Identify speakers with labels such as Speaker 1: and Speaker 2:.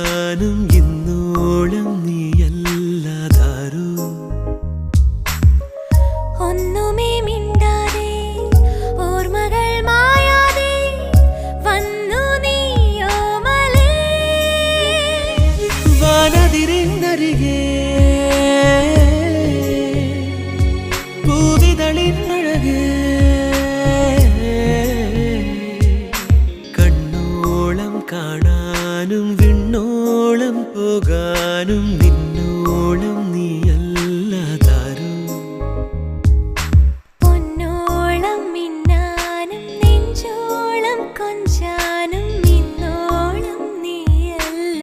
Speaker 1: പോകാനും ഇന്നോളം നീയല്ലാതാരോ
Speaker 2: ഒന്നുമേ മിണ്ടാതെ ഓർമ്മകൾ മായാതെ വന്നു നീയോമലേ
Speaker 1: വാനതിരിന്നരികെ പൂവിതളിന്നഴകേ കണ്ണോളം കാണാനും വിണ്ണോളം പോകാനും നിന്നോളം നീയല്ല